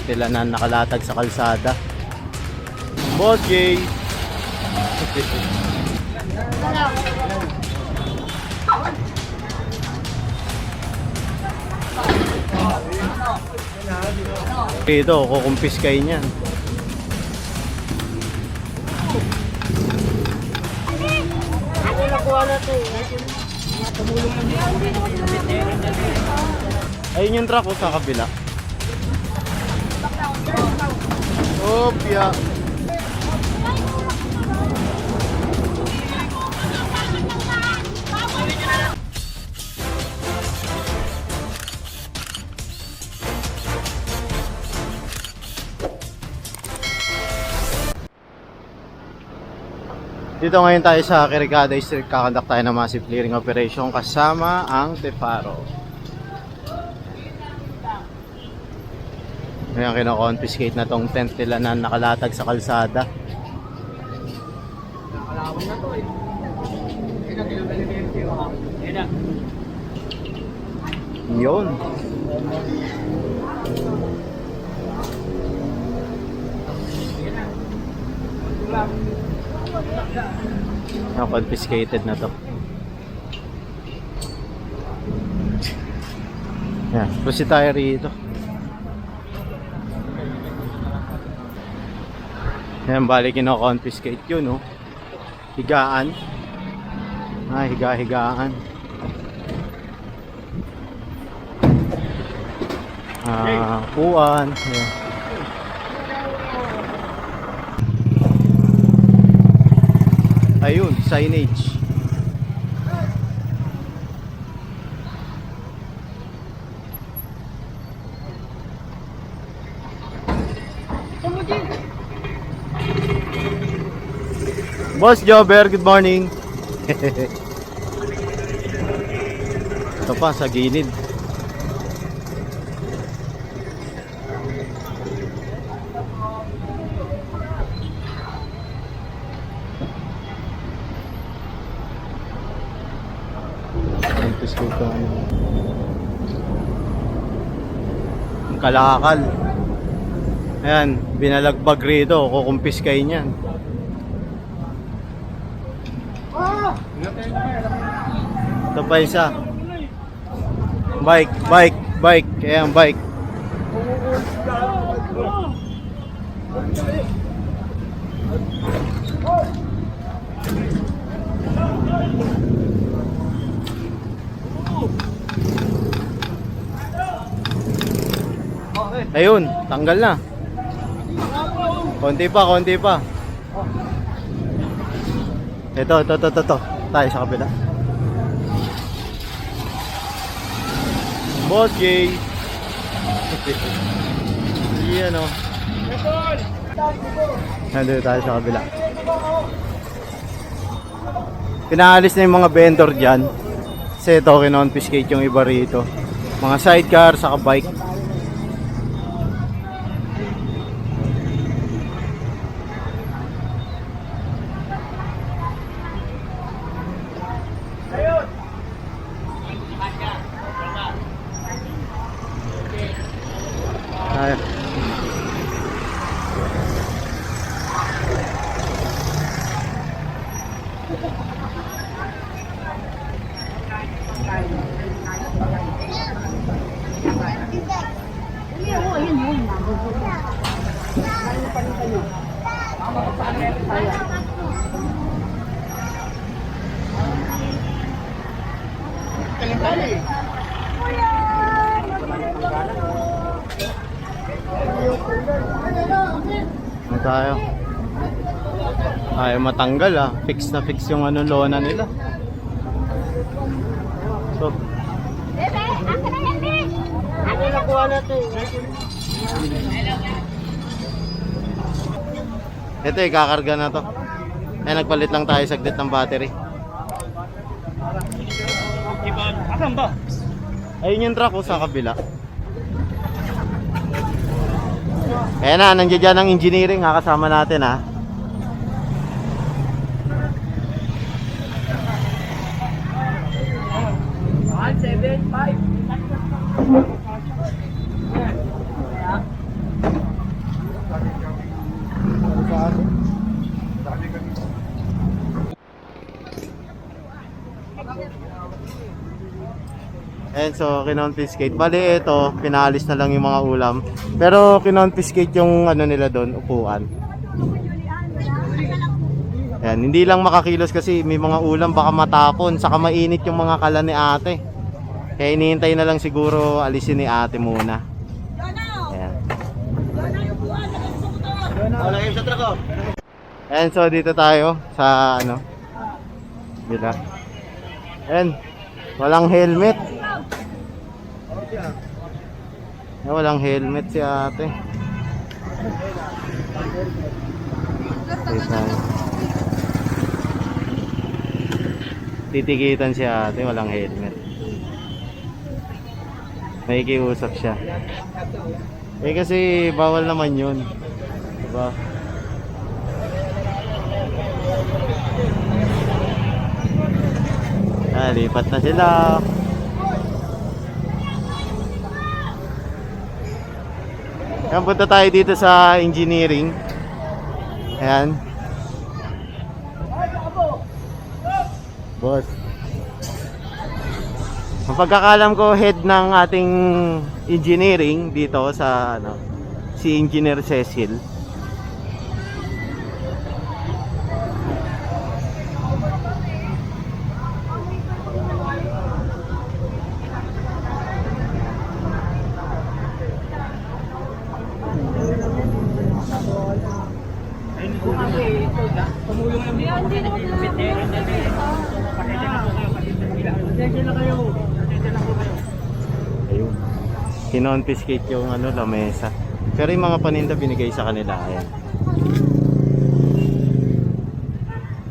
nila na nakalatag sa kalsada. Boss Jay! Dito, kukumpis kayo niyan. Ayun yung truck ko sa kabila. Opya. Dito ngayon tayo sa Quiricada Street, kakandak tayo ng massive clearing operation kasama ang Tefaro. Ngayon kino-confiscate na tong tent nila na nakalatag sa kalsada. Yun. Confiscated na to. Yan, proceed tayo rito. Yan, bali kino-confiscate yun, no? Higaan. Higa-higaan. Upuan. Yan. Ayun, signage. Boss Jobber, good morning. Ito pa sa gilid. Kalakal. Ayan, binalagbag rito, kukumpis kayo niyan. Ito pa isa. Bike. Ayan, bike. Ayun, tanggal na. Konti pa. Ito. Tayo sa kabila. Boss Jay. Yan o. Nandito tayo sa kabila. Pinaalis na yung mga vendor dyan. Kasi ito, kinonfiscate yung iba rito. Mga sidecar, saka bike. Ano tayo? Ayaw matanggal ah. Fix na fix yung ano lona nila. So, Bebe, asa na yan, Bebe? Ano nakuha natin? ito kakarga na to. Nagpalit lang tayo saglit ng battery. Asan ba? Ayun yung truck ko sa kabila. Ayan na, nandiyan dyan ang engineering ha, kasama natin ha. Ayan, so kinonfiscate. Bali ito, pinalis na lang yung mga ulam. Pero kinonfiscate yung ano nila doon, upuan. Ayan, hindi lang makakilos kasi may mga ulam baka matapon. Saka mainit yung mga kala ni ate. Kaya hinihintay na lang siguro alisin ni ate muna. Ayan. Ayan, so dito tayo sa ano, bila. Ayan, walang helmet. Ayan, walang helmet si ate. Titikitan si ate, walang helmet. Nakikiusap siya. Eh kasi bawal naman yun, diba? Lipat na sila. Ayan, punta tayo dito sa engineering. Ayan. Boss. Ang pagkakalam ko, head ng ating engineering dito sa ano, si Engineer Cecil. Ayun. Kinonfiscate yung ano, lamesa. Pero yung mga paninda binigay sa kanila. Ayan.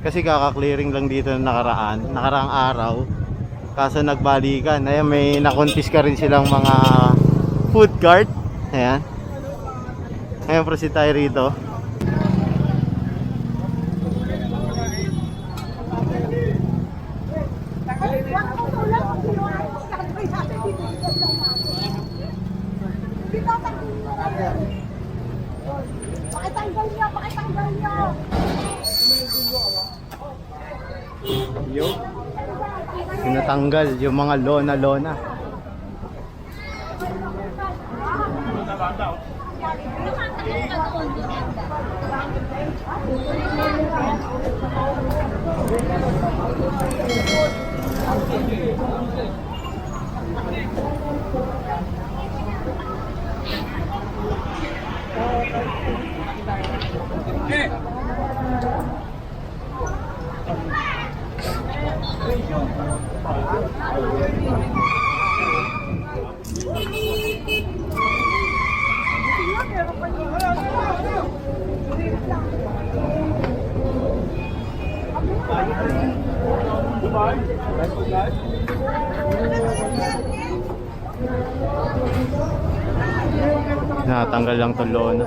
Kasi kaka-clearing lang dito na nakaraang araw. Kaso nagbalikan. Ayan, may nakonfiska rin silang mga food cart. Ayan. Ayan, proceed tayo rito. Pakitanggal niyo, pakitanggal niyo. Yo. Tinatanggal yung mga lona. Natanggal lang tong lona.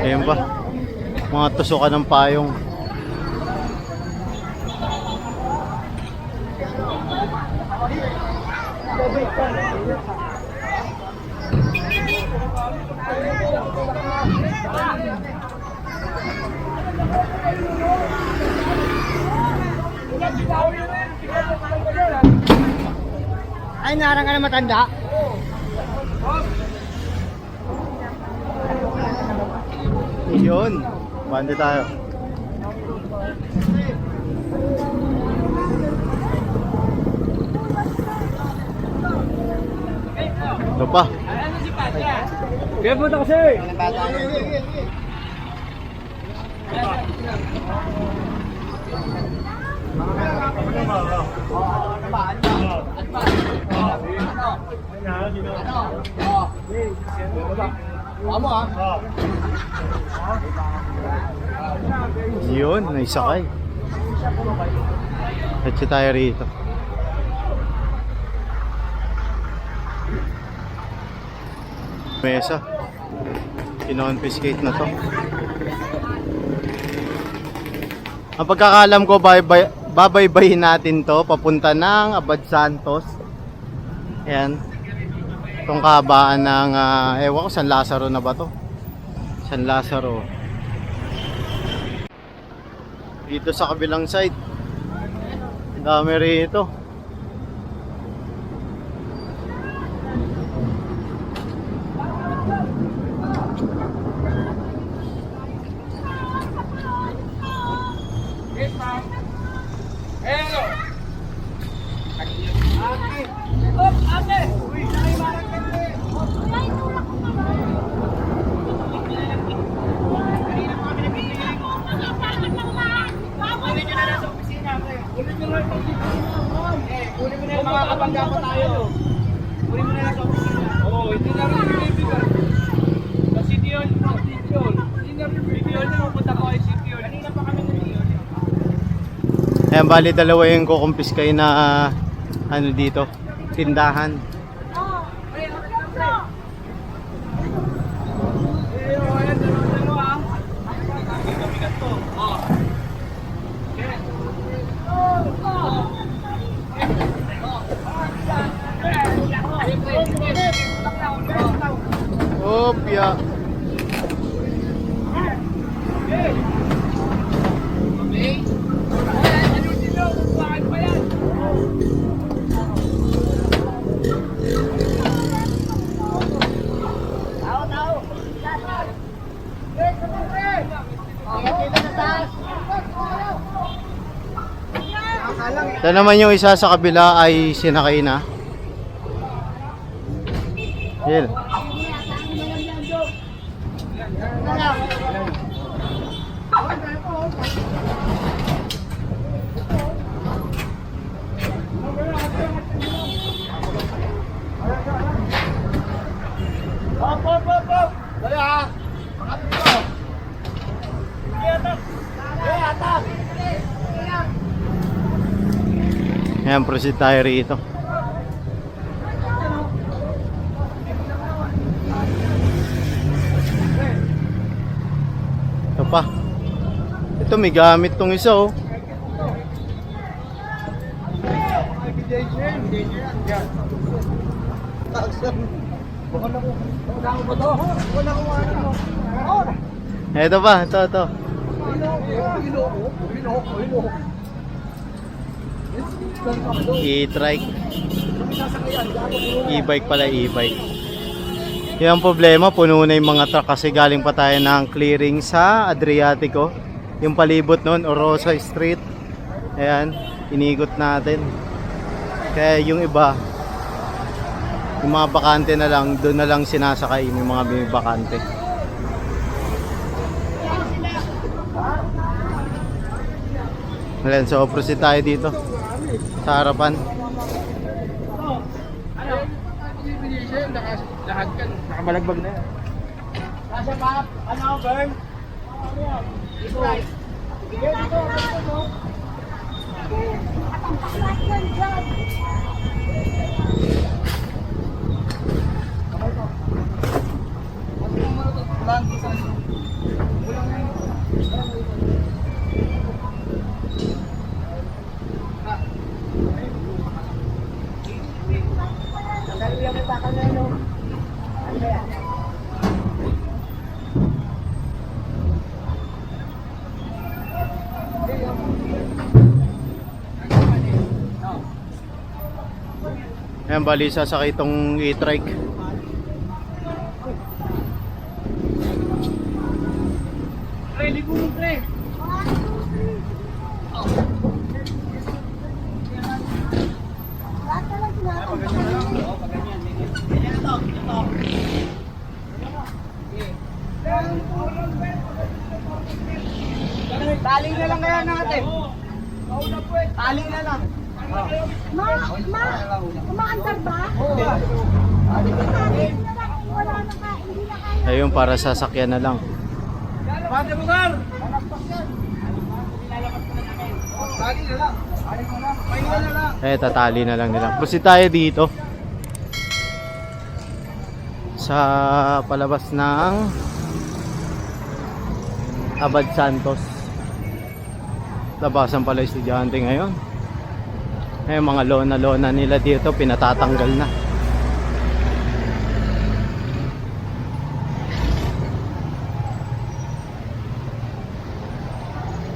Ayan ba? Mga tusukan ng payong. Ay, narang ka na matanda. Yun. Banda tayo. Ito pa. Kaya punta kasi! Yun, naisakay. Let's tayo rito. Mesa. Kinonfiscate na to. Ang pagkakalam ko, babaybayin natin to papunta ng Abad Santos. Ayan. Itong kahabaan ng ewan ko, San Lazaro na ba to? San Lazaro. Dito sa kabilang side, ang dami rito. Kunin mo na yung mga kabangga pa tayo. Kunin mo na lang sa opisina. Oo, hindi na rin bibigyan. Sa City Hall, hindi na rin bibigyan. Pupunta ko ay City Hall. Kanina pa kami nabigyan. Ayan, bali dalawa yung kukumpiskay na ano dito, tindahan. Opya. Ito naman yung isa sa kabila ay sinakay na. Yan. Ayan, proceed tayo rito. Ito pa. Ito may gamit tong isa oh. Ito pa, ito. E-trike. E-bike pala, e-bike. Yung problema, puno na yung mga truck kasi galing pa tayo ng clearing sa Adriatico. Yung palibot nun, Orosa Street. Ayan, inigot natin. Kaya yung iba, yung mga bakante na lang, doon na lang sinasakay yung mga bumibakante. Ayan, so proceed tayo dito sa harapan. Lahat ka, nakamalagbag na yan. Nasa pa, ano, Bern? Dito. Ayan, bali sasakay itong e-trike. Pre, ligo mo, pre. Taling na lang kaya natin. Taling na lang. Umaandar ba? Wala na ka, hindi na kaya. Ayun, para sasakyan na lang. Pati mo, sir. Tali na lang. Pahinga na lang. Tatali na lang nila. Proceed tayo dito sa palabas ng Abad Santos. Labasan pala estudyante ngayon. Mga lona nila dito pinatatanggal na.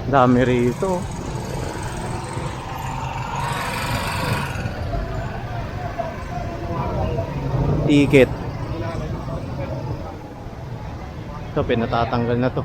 Dami rito. Ticket. Ito pinatatanggal na to.